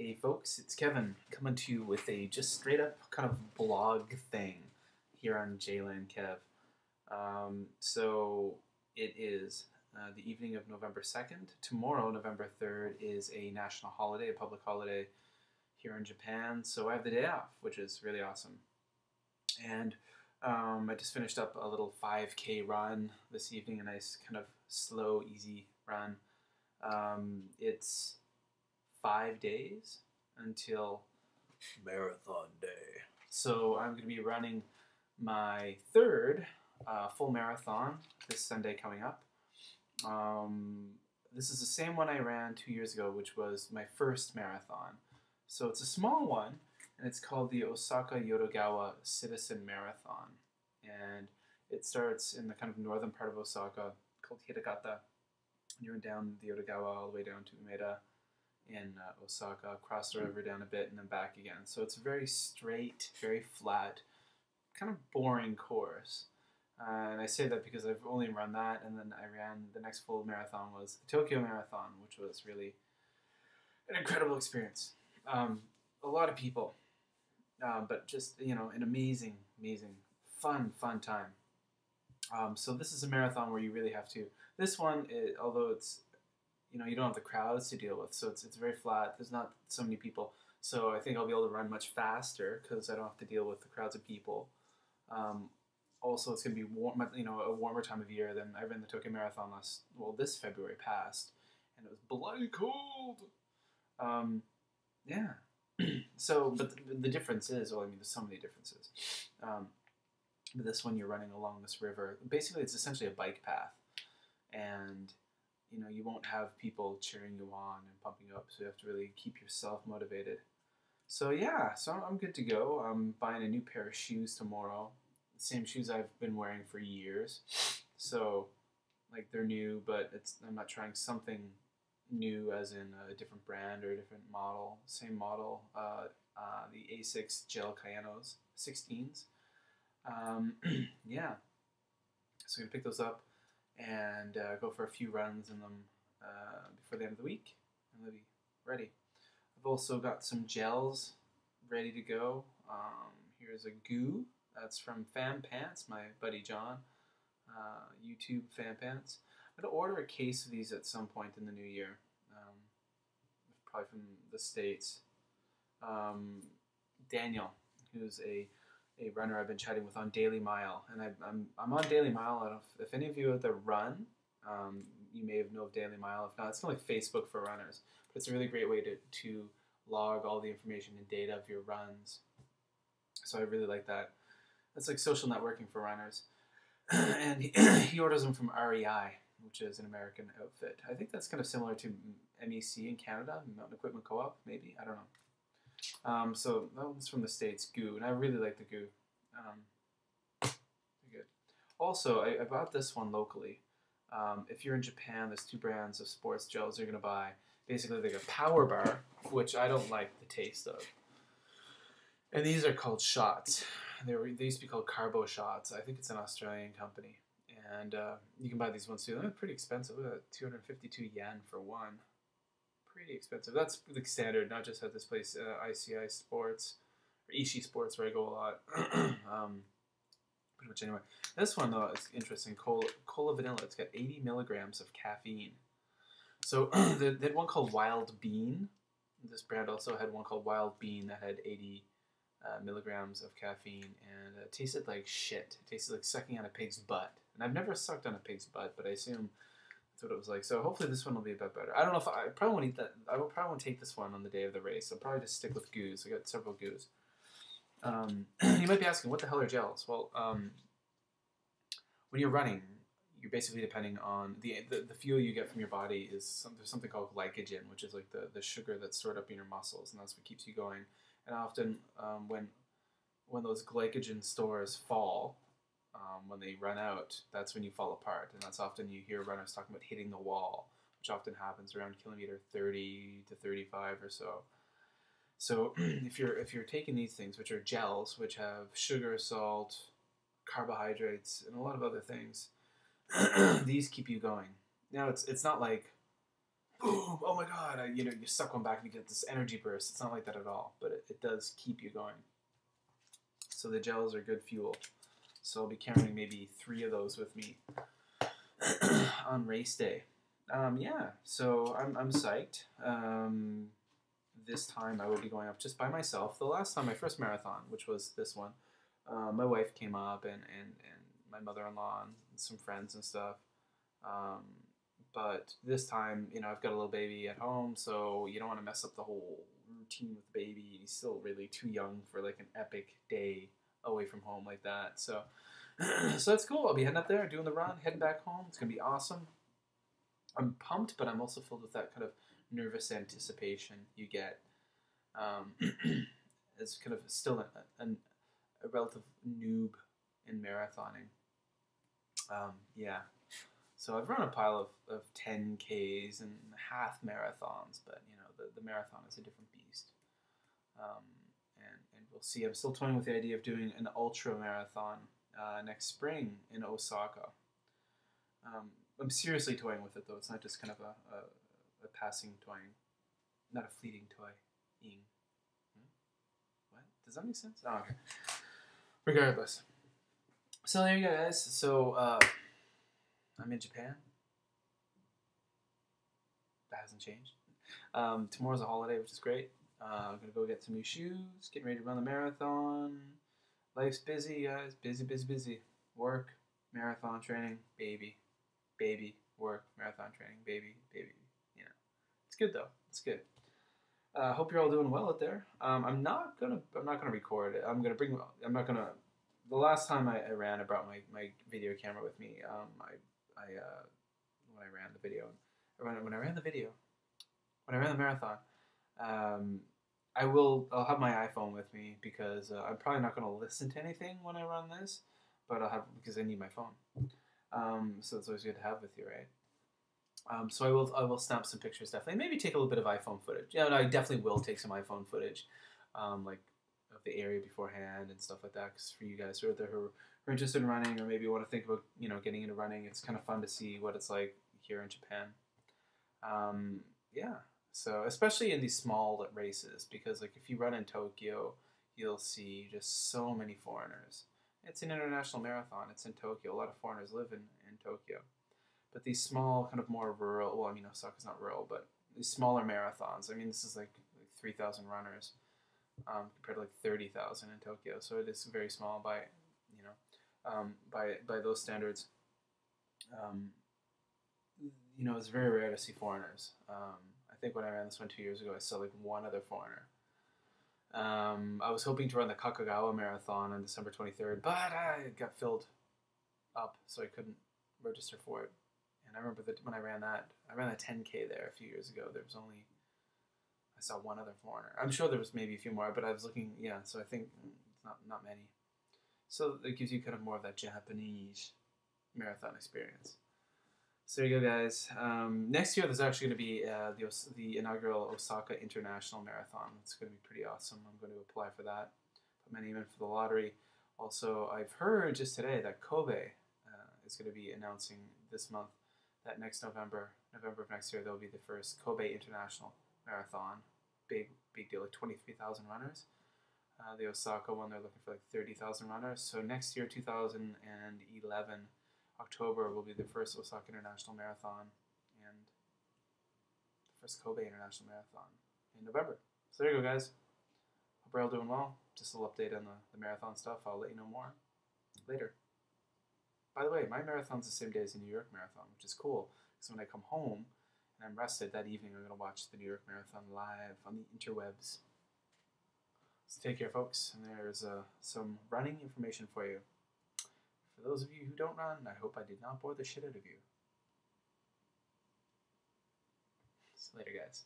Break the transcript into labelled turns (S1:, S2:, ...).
S1: Hey folks, it's Kevin coming to you with a just straight up kind of blog thing here on Jayland Kev. So it is the evening of November 2nd. Tomorrow, November 3rd, is a national holiday, a public holiday here in Japan. So I have the day off, which is really awesome. And I just finished up a little 5K run this evening, a nice kind of slow, easy run. It's 5 days until Marathon Day. So I'm going to be running my third full marathon this Sunday coming up. This is the same one I ran 2 years ago, which was my first marathon. So it's a small one, and it's called the Osaka Yodo-River Citizen Marathon. And it starts in the kind of northern part of Osaka called Hidakata. You went down the Yodogawa all the way down to Umeda in Osaka, cross the river down a bit, and then back again. So it's a very straight, very flat, kind of boring course. And I say that because I've only run that, and then I ran the next full marathon was the Tokyo Marathon, which was really an incredible experience. A lot of people, but just, an amazing, fun time. So this is a marathon where you really have to. This one, although it's, you don't have the crowds to deal with, so it's very flat. There's not so many people, so I think I'll be able to run much faster because I don't have to deal with the crowds of people. Also, it's going to be warm, a warmer time of year than I ran the Tokyo Marathon this February passed, and it was bloody cold. Yeah. So, but the difference is, there's so many differences. This one you're running along this river. Basically, it's essentially a bike path, and you won't have people cheering you on and pumping you up, so you have to really keep yourself motivated. So yeah, so I'm good to go. I'm buying a new pair of shoes tomorrow. The same shoes I've been wearing for years. So, they're new, but I'm not trying something new as in a different brand or a different model. Same model, the A6 Gel Cayenos 16s. Yeah. So I'm going to pick those up and go for a few runs in them before the end of the week, and they'll be ready. I've also got some gels ready to go. Here's a goo. That's from Fan Pants, my buddy John. YouTube Fan Pants. I'm going to order a case of these at some point in the new year. Probably from the States. Daniel, who's a runner I've been chatting with on Daily Mile, and I'm on Daily Mile. I don't know if any of you out there run, you may know of Daily Mile. If not, it's kind of like Facebook for runners, but it's a really great way to log all the information and data of your runs. So I really like that. It's like social networking for runners, and he orders them from REI, which is an American outfit. I think that's kind of similar to MEC in Canada, Mountain Equipment Co-op, maybe. I don't know. So that one's from the States, Goo, and I really like the Goo. Good. Also, I bought this one locally. If you're in Japan, there's two brands of sports gels you're going to buy. Basically, they got Power Bar, which I don't like the taste of. And these are called Shots. They used to be called Carbo Shots. I think it's an Australian company. And you can buy these ones too. They're pretty expensive. 252 yen for one. Pretty expensive. That's the standard, not just at this place, ICI Sports, or Ishii Sports, where I go a lot. Pretty much anyway. This one, though, is interesting. Cola Vanilla. It's got 80 milligrams of caffeine. So they had one called Wild Bean. This brand also had one called Wild Bean that had 80 milligrams of caffeine, and it tasted like shit. It tasted like sucking on a pig's butt. And I've never sucked on a pig's butt, but I assume that's what it was like. So hopefully this one will be a bit better. I don't know if I probably won't eat that. I will probably won't take this one on the day of the race. I'll probably just stick with goos. I got several goos. You might be asking, what the hell are gels? Well, when you're running, you're basically depending on the fuel you get from your body is there's something called glycogen, which is like the sugar that's stored up in your muscles, and that's what keeps you going. And often when those glycogen stores fall, when they run out, that's when you fall apart, and that's often you hear runners talking about hitting the wall, which often happens around kilometer 30 to 35 or so. So if you're taking these things, which are gels, which have sugar, salt, carbohydrates, and a lot of other things, these keep you going. Now it's not like boom, oh my god, you suck one back and you get this energy burst. It's not like that at all, but it does keep you going. So the gels are good fuel. So I'll be carrying maybe 3 of those with me on race day. Yeah, so I'm psyched. This time I will be going up just by myself. The last time, my first marathon, which was this one, my wife came up and my mother-in-law and some friends and stuff. But this time, I've got a little baby at home, so you don't want to mess up the whole routine with the baby. He's still really too young for like an epic day away from home like that. So, so that's cool. I'll be heading up there, doing the run, heading back home. It's gonna be awesome. I'm pumped, but I'm also filled with that kind of nervous anticipation you get. As kind of still a relative noob in marathoning. Yeah. So I've run a pile of 10Ks and half marathons, but the marathon is a different beast. And we'll see. I'm still toying with the idea of doing an ultra marathon next spring in Osaka. I'm seriously toying with it though. It's not just kind of a passing toying, not a fleeting toying. What? Does that make sense? Oh, okay. Regardless. So there you go, guys. So I'm in Japan. That hasn't changed. Tomorrow's a holiday, which is great. I'm going to go get some new shoes, getting ready to run the marathon. Life's busy, guys. Busy, busy, busy. Work, marathon training, baby, work, marathon training, baby. It's good, though. It's good. Hope you're all doing well out there. I'm not gonna record it. The last time I ran, I brought my video camera with me. When I ran the video, when I ran the marathon, I'll have my iPhone with me because I'm probably not gonna listen to anything when I run this, but because I need my phone. So it's always good to have with you, right? So I will snap some pictures definitely. Maybe take a little bit of iPhone footage. Yeah, no, I definitely will take some iPhone footage, like of the area beforehand and stuff like that. Because for you guys who are out there who are interested in running or maybe want to think about getting into running, it's kind of fun to see what it's like here in Japan. Yeah. So especially in these small races, because like if you run in Tokyo, you'll see just so many foreigners. It's an international marathon. It's in Tokyo. A lot of foreigners live in Tokyo. But these small, kind of more rural, well, I mean, Osaka's not rural, but these smaller marathons, I mean, this is like 3,000 runners compared to like 30,000 in Tokyo. So it is very small by, by those standards. It's very rare to see foreigners. I think when I ran this one 2 years ago, I saw like one other foreigner. I was hoping to run the Kakagawa Marathon on December 23rd, but I got filled up, so I couldn't register for it. And I remember that when I ran that 10K there a few years ago, I saw one other foreigner. I'm sure there was maybe a few more, but I was looking, so I think it's not many. So it gives you kind of more of that Japanese marathon experience. So there you go, guys. Next year, there's actually going to be the inaugural Osaka International Marathon. It's going to be pretty awesome. I'm going to apply for that, put my name in for the lottery. Also, I've heard just today that Kobe is going to be announcing this month that next November of next year, there'll be the first Kobe International Marathon. Big deal, like 23,000 runners. The Osaka one, they're looking for like 30,000 runners. So next year, 2011, October will be the first Osaka International Marathon and the first Kobe International Marathon in November. So there you go, guys. Hope you're all doing well. Just a little update on the marathon stuff. I'll let you know more later. By the way, my marathon's the same day as the New York Marathon, which is cool. Because when I come home and I'm rested that evening, I'm going to watch the New York Marathon live on the interwebs. So take care, folks. And there's some running information for you. For those of you who don't run, I hope I did not bore the shit out of you. See you later, guys.